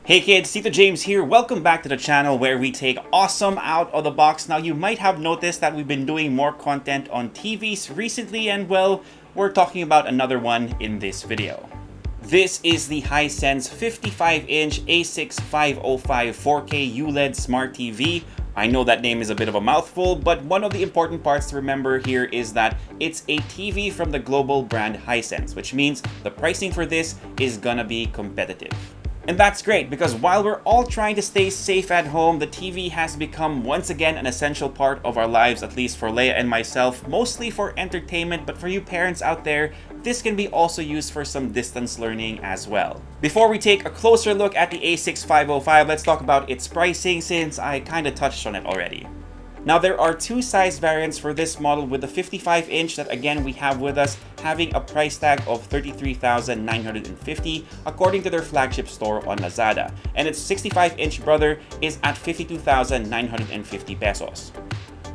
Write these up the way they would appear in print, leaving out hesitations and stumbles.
Hey kids, Tito James here. Welcome back to the channel where we take awesome out of the box. Now you might have noticed that we've been doing more content on TVs recently, and well, we're talking about another one in this video. This is the Hisense 55-inch A6505 4K ULED Smart TV. I know that name is a bit of a mouthful, but one of the important parts to remember here is that it's a TV from the global brand Hisense, which means the pricing for this is gonna be competitive. And that's great, because while we're all trying to stay safe at home, the TV has become once again an essential part of our lives, at least for Leia and myself, mostly for entertainment, but for you parents out there, this can be also used for some distance learning as well. Before we take a closer look at the A6505, let's talk about its pricing since I kinda touched on it already. Now there are two size variants for this model, with the 55-inch that again we have with us having a price tag of 33,950 according to their flagship store on Lazada, and its 65-inch brother is at 52,950 pesos.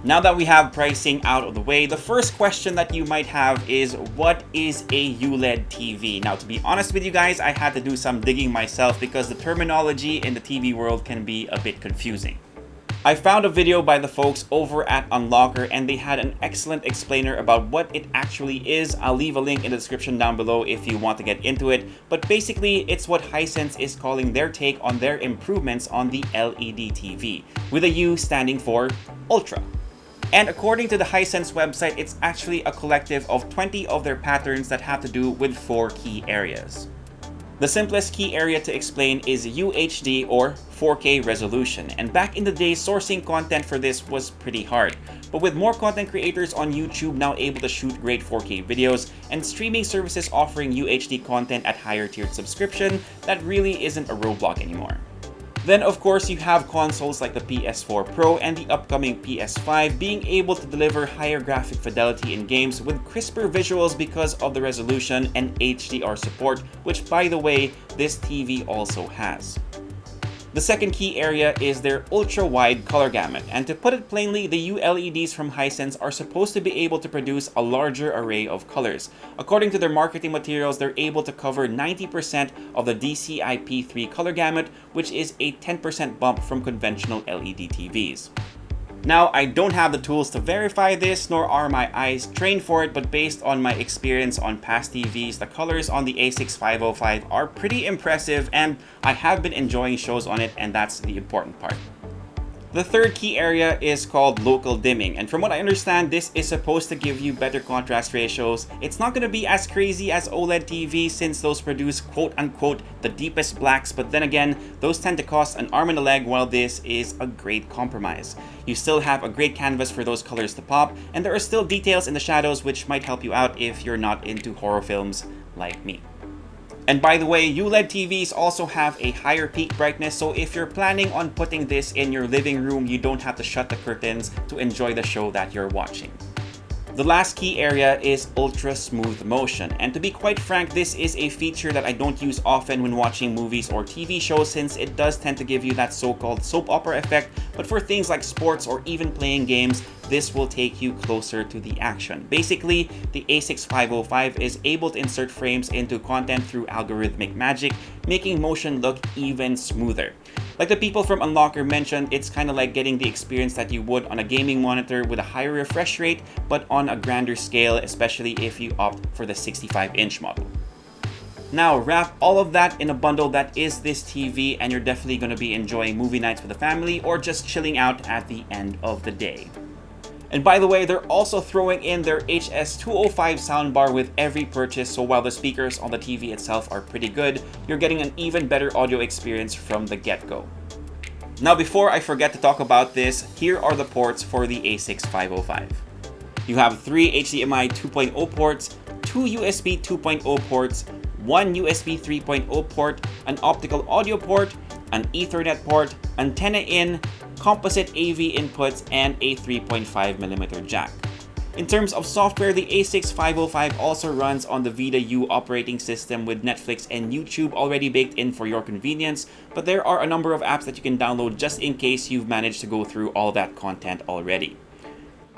Now that we have pricing out of the way, the first question that you might have is, what is a ULED TV? Now, to be honest with you guys, I had to do some digging myself because the terminology in the TV world can be a bit confusing. I found a video by the folks over at Unlocker, and they had an excellent explainer about what it actually is. I'll leave a link in the description down below if you want to get into it, but basically it's what Hisense is calling their take on their improvements on the LED TV, with a U standing for Ultra. And according to the Hisense website, it's actually a collective of 20 of their patterns that have to do with 4 key areas. The simplest key area to explain is UHD, or 4K resolution, and back in the day, sourcing content for this was pretty hard. But with more content creators on YouTube now able to shoot great 4K videos, and streaming services offering UHD content at higher tiered subscription, that really isn't a roadblock anymore. Then of course you have consoles like the PS4 Pro and the upcoming PS5 being able to deliver higher graphic fidelity in games with crisper visuals because of the resolution and HDR support, which by the way, this TV also has. The second key area is their ultra-wide color gamut, and to put it plainly, the ULEDs from Hisense are supposed to be able to produce a larger array of colors. According to their marketing materials, they're able to cover 90% of the DCI-P3 color gamut, which is a 10% bump from conventional LED TVs. Now, I don't have the tools to verify this, nor are my eyes trained for it, but based on my experience on past TVs, the colors on the A6505 are pretty impressive, and I have been enjoying shows on it, and that's the important part. The third key area is called local dimming, and from what I understand, this is supposed to give you better contrast ratios. It's not going to be as crazy as OLED TVs since those produce quote-unquote the deepest blacks, but then again, those tend to cost an arm and a leg, while this is a great compromise. You still have a great canvas for those colors to pop, and there are still details in the shadows which might help you out if you're not into horror films like me. And by the way, ULED TVs also have a higher peak brightness, so if you're planning on putting this in your living room, you don't have to shut the curtains to enjoy the show that you're watching. The last key area is ultra smooth motion, and to be quite frank, this is a feature that I don't use often when watching movies or TV shows since it does tend to give you that so-called soap opera effect, but for things like sports or even playing games, this will take you closer to the action. Basically, the A6505 is able to insert frames into content through algorithmic magic, making motion look even smoother. Like the people from Unlocker mentioned, it's kind of like getting the experience that you would on a gaming monitor with a higher refresh rate, but on a grander scale, especially if you opt for the 65-inch model. Now, wrap all of that in a bundle that is this TV, and you're definitely going to be enjoying movie nights with the family or just chilling out at the end of the day. And by the way, they're also throwing in their HS205 soundbar with every purchase, so while the speakers on the TV itself are pretty good, you're getting an even better audio experience from the get-go. Now, before I forget to talk about this, here are the ports for the A6505. You have 3 HDMI 2.0 ports, 2 USB 2.0 ports, 1 USB 3.0 port, an optical audio port, an Ethernet port, antenna in, composite AV inputs, and a 3.5mm jack. In terms of software, the A6505 also runs on the VidaU operating system with Netflix and YouTube already baked in for your convenience, but there are a number of apps that you can download just in case you've managed to go through all that content already.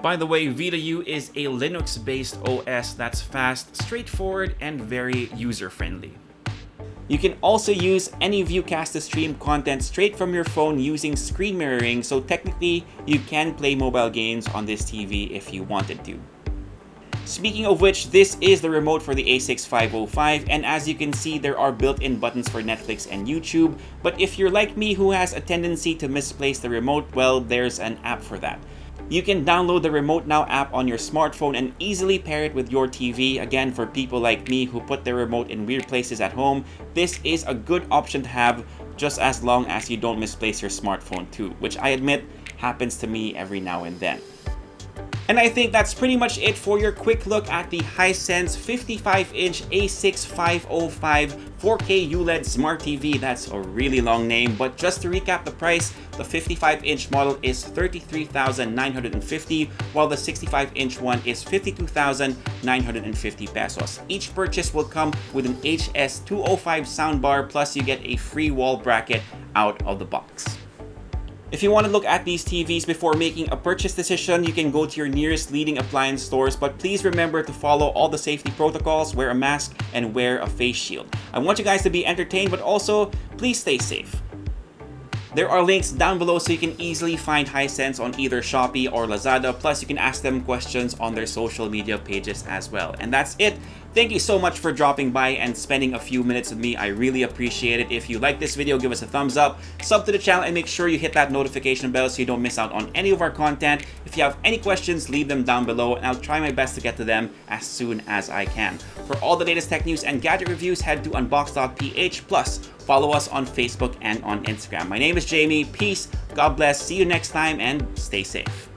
By the way, VidaU is a Linux-based OS that's fast, straightforward, and very user-friendly. You can also use any viewcast to stream content straight from your phone using screen mirroring, so technically you can play mobile games on this TV if you wanted to. Speaking of which, this is the remote for the A6505, and as you can see, there are built-in buttons for Netflix and YouTube, but if you're like me who has a tendency to misplace the remote, well, there's an app for that. You can download the Remote Now app on your smartphone and easily pair it with your TV. Again, for people like me who put their remote in weird places at home, this is a good option to have, just as long as you don't misplace your smartphone too, which I admit happens to me every now and then. And I think that's pretty much it for your quick look at the Hisense 55-inch A6505 4K ULED Smart TV. That's a really long name, but just to recap the price, the 55-inch model is $33,950, while the 65-inch one is 52,950 pesos. Each purchase will come with an HS205 soundbar, plus you get a free wall bracket out of the box. If you want to look at these TVs before making a purchase decision, you can go to your nearest leading appliance stores, but please remember to follow all the safety protocols, wear a mask, and wear a face shield. I want you guys to be entertained, but also, please stay safe. There are links down below so you can easily find Hisense on either Shopee or Lazada, plus you can ask them questions on their social media pages as well. And that's it. Thank you so much for dropping by and spending a few minutes with me. I really appreciate it. If you like this video, give us a thumbs up, sub to the channel, and make sure you hit that notification bell so you don't miss out on any of our content. If you have any questions, leave them down below and I'll try my best to get to them as soon as I can. For all the latest tech news and gadget reviews, head to unbox.ph, plus follow us on Facebook and on Instagram. My name is Jamie. Peace, God bless, see you next time, and stay safe.